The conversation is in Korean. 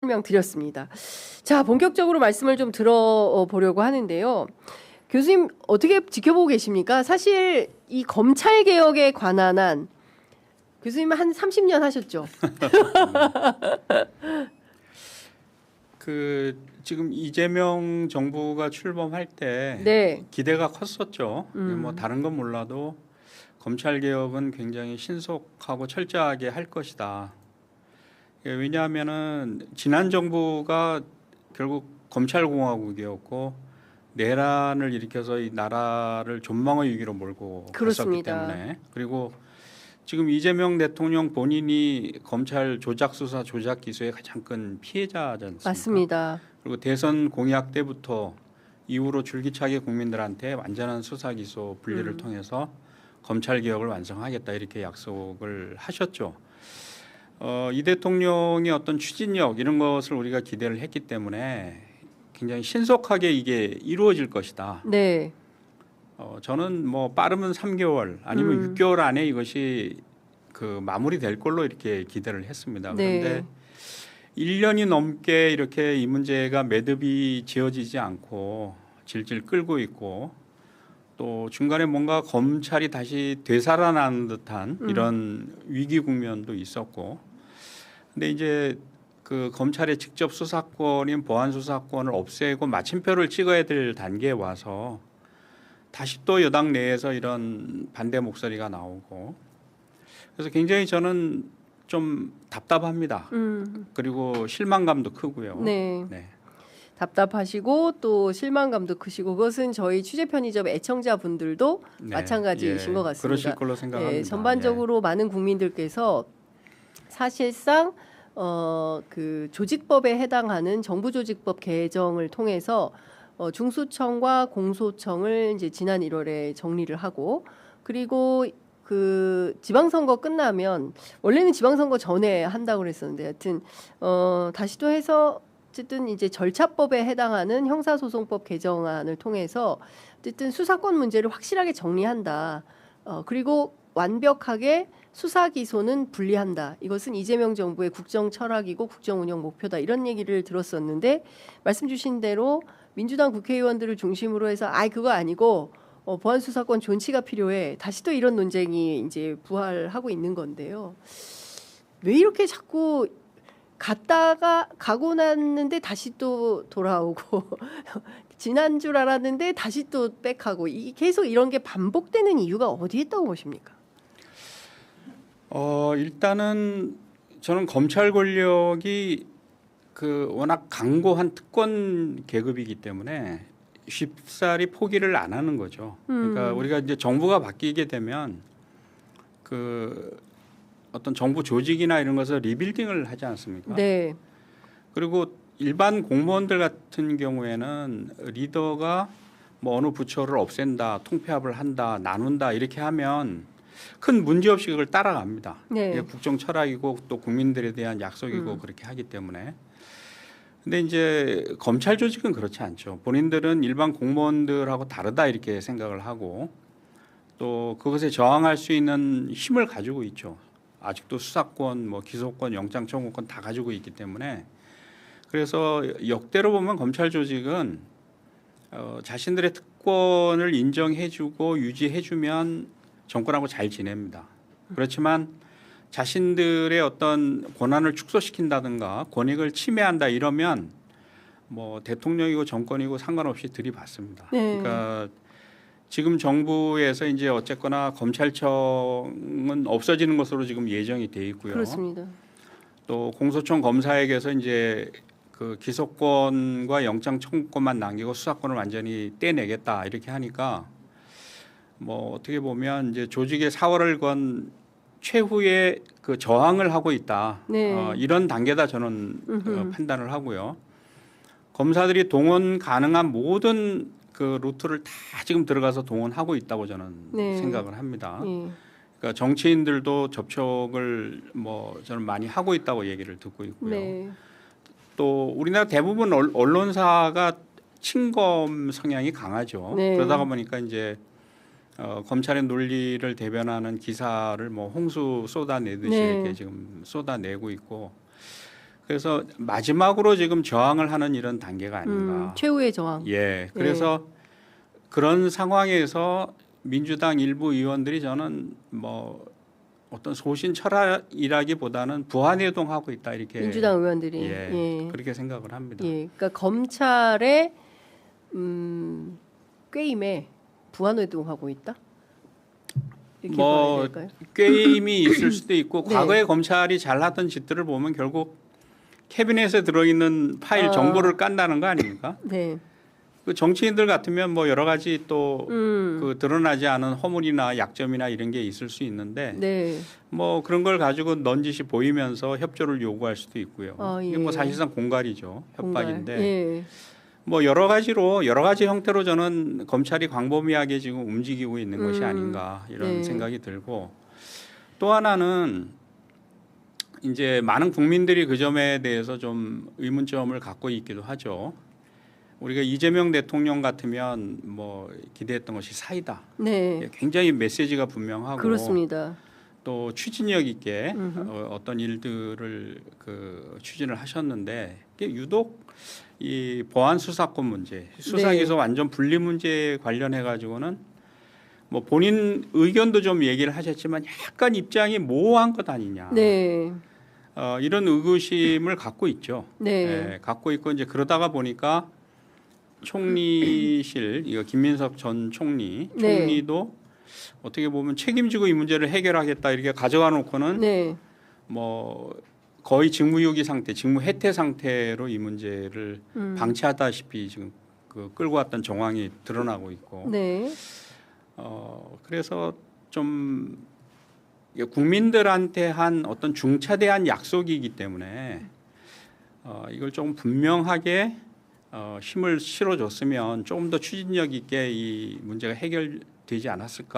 설명드렸습니다. 자, 본격적으로 말씀을 좀 들어보려고 하는데요. 교수님 어떻게 지켜보고 계십니까? 사실 이 검찰 개혁에 관한 한 교수님 한 30년 하셨죠? 지금 이재명 정부가 출범할 때 네. 기대가 컸었죠. 뭐 다른 건 몰라도 검찰 개혁은 굉장히 신속하고 철저하게 할 것이다. 왜냐하면은 지난 정부가 결국 검찰공화국이었고 내란을 일으켜서 이 나라를 존망의 위기로 몰고 그렇습니다. 갔었기 때문에, 그리고 지금 이재명 대통령 본인이 검찰 조작 수사 조작 기소의 가장 큰 피해자지 않습니까? 맞습니다. 그리고 대선 공약 때부터 이후로 줄기차게 국민들한테 완전한 수사 기소 분리를 통해서 검찰 개혁을 완성하겠다 이렇게 약속을 하셨죠. 이 대통령의 어떤 추진력 이런 것을 우리가 기대를 했기 때문에 굉장히 신속하게 이게 이루어질 것이다. 네. 저는 뭐 빠르면 3개월 아니면 6개월 안에 이것이 마무리될 걸로 이렇게 기대를 했습니다. 그런데 네. 1년이 넘게 이렇게 이 문제가 매듭이 지어지지 않고 질질 끌고 있고, 또 중간에 뭔가 검찰이 다시 되살아나는 듯한 이런 위기 국면도 있었고, 근데 이제 그 검찰의 직접 수사권인 보안 수사권을 없애고 마침표를 찍어야 될 단계에 와서 다시 또 여당 내에서 이런 반대 목소리가 나오고, 그래서 굉장히 저는 좀 답답합니다. 그리고 실망감도 크고요. 네. 네. 답답하시고 또 실망감도 크시고, 그것은 저희 취재 편의점 애청자분들도 네. 마찬가지이신 것 같습니다. 그러실 걸로 생각합니다. 예, 전반적으로 많은 국민들께서 사실상 그 조직법에 해당하는 정부조직법 개정을 통해서 중수청과 공소청을 이제 지난 1월에 정리를 하고, 그리고 그 지방선거 끝나면, 원래는 지방선거 전에 한다고 그랬었는데 하여튼 다시 또 해서 어쨌든 이제 절차법에 해당하는 형사소송법 개정안을 통해서 어쨌든 수사권 문제를 확실하게 정리한다. 그리고 완벽하게 수사 기소는 분리한다. 이것은 이재명 정부의 국정 철학이고 국정 운영 목표다. 이런 얘기를 들었었는데, 말씀 주신 대로 민주당 국회의원들을 중심으로 해서 그거 아니고 보안 수사권 존치가 필요해. 다시 또 이런 논쟁이 이제 부활하고 있는 건데요. 왜 이렇게 자꾸 갔다가 가고 났는데 다시 또 돌아오고 지난 줄 알았는데 다시 또 백하고, 이 계속 이런 게 반복되는 이유가 어디에 있다고 보십니까? 일단은 저는 검찰 권력이 워낙 강고한 특권 계급이기 때문에 쉽사리 포기를 안 하는 거죠. 그러니까 우리가 이제 정부가 바뀌게 되면 어떤 정부 조직이나 이런 것을 리빌딩을 하지 않습니까? 네. 그리고 일반 공무원들 같은 경우에는 리더가 뭐 어느 부처를 없앤다, 통폐합을 한다, 나눈다 이렇게 하면 큰 문제 없이 그걸 따라갑니다. 네. 이게 국정 철학이고 또 국민들에 대한 약속이고 그렇게 하기 때문에. 근데 이제 검찰 조직은 그렇지 않죠. 본인들은 일반 공무원들하고 다르다 이렇게 생각을 하고, 또 그것에 저항할 수 있는 힘을 가지고 있죠. 아직도 수사권, 뭐 기소권, 영장 청구권 다 가지고 있기 때문에, 그래서 역대로 보면 검찰 조직은 자신들의 특권을 인정해주고 유지해주면 정권하고 잘 지냅니다. 그렇지만 자신들의 어떤 권한을 축소시킨다든가 권익을 침해한다 이러면 뭐 대통령이고 정권이고 상관없이 들이받습니다. 네. 그러니까 지금 정부에서 이제 어쨌거나 검찰청은 없어지는 것으로 지금 예정이 돼 있고요. 그렇습니다. 또 공소청 검사에게서 이제 그 기소권과 영장 청구권만 남기고 수사권을 완전히 떼내겠다 이렇게 하니까, 뭐 어떻게 보면 이제 조직의 사활을 건 최후의 그 저항을 하고 있다. 네. 이런 단계다 저는 판단을 하고요. 검사들이 동원 가능한 모든 그 루트를 다 지금 들어가서 동원하고 있다고 저는 네. 생각을 합니다. 예. 그러니까 정치인들도 접촉을 뭐 저는 많이 하고 있다고 얘기를 듣고 있고요. 네. 또 우리나라 대부분 언론사가 친검 성향이 강하죠. 네. 그러다가 보니까 이제 검찰의 논리를 대변하는 기사를 뭐 홍수 쏟아내듯이 네. 이렇게 지금 쏟아내고 있고, 그래서 마지막으로 지금 저항을 하는 이런 단계가 아닌가. 최후의 저항. 예. 그래서 그런 상황에서 민주당 일부 의원들이 저는 뭐 어떤 소신 철학이라기보다는 부안해동하고 있다 이렇게 민주당 의원들이 그렇게 생각을 합니다. 그러니까 검찰의 꾀임에 부안해동하고 있다. 이렇게 뭐 봐야 될까요? 꾀임이 있을 수도 있고 네. 과거에 검찰이 잘하던 짓들을 보면 결국 캐비넷에 들어있는 파일 정보를 깐다는 거 아닙니까? 네. 그 정치인들 같으면 뭐 여러 가지 또 그 드러나지 않은 허물이나 약점이나 이런 게 있을 수 있는데 네. 뭐 그런 걸 가지고 넌지시 보이면서 협조를 요구할 수도 있고요. 이게 뭐 예. 사실상 공갈이죠. 공갈. 협박인데 예. 뭐 여러 가지 형태로 저는 검찰이 광범위하게 지금 움직이고 있는 것이 아닌가 이런 네. 생각이 들고 또 하나는 이제 많은 국민들이 그 점에 대해서 좀 의문점을 갖고 있기도 하죠. 우리가 이재명 대통령 같으면 뭐 기대했던 것이 사이다. 네. 굉장히 메시지가 분명하고 그렇습니다. 또 추진력 있게 어떤 일들을 그 추진을 하셨는데 이게 유독 이 보안 수사권 문제, 수사기소 완전 분리 문제에 관련해 가지고는 뭐 본인 의견도 좀 얘기를 하셨지만 약간 입장이 모호한 것 아니냐. 네. 이런 의구심을 갖고 있죠. 네. 갖고 있고 이제 그러다가 보니까 총리실 이거 김민석 전 총리 네. 총리도 어떻게 보면 책임지고 이 문제를 해결하겠다 이렇게 가져가 놓고는 네. 뭐 거의 직무유기 상태, 직무해태 상태로 이 문제를 방치하다시피 지금 그 끌고 왔던 정황이 드러나고 있고. 네. 그래서 좀 이게 국민들한테 한 어떤 중차대한 약속이기 때문에 이걸 조금 분명하게 힘을 실어줬으면 조금 더 추진력 있게 이 문제가 해결되지 않았을까.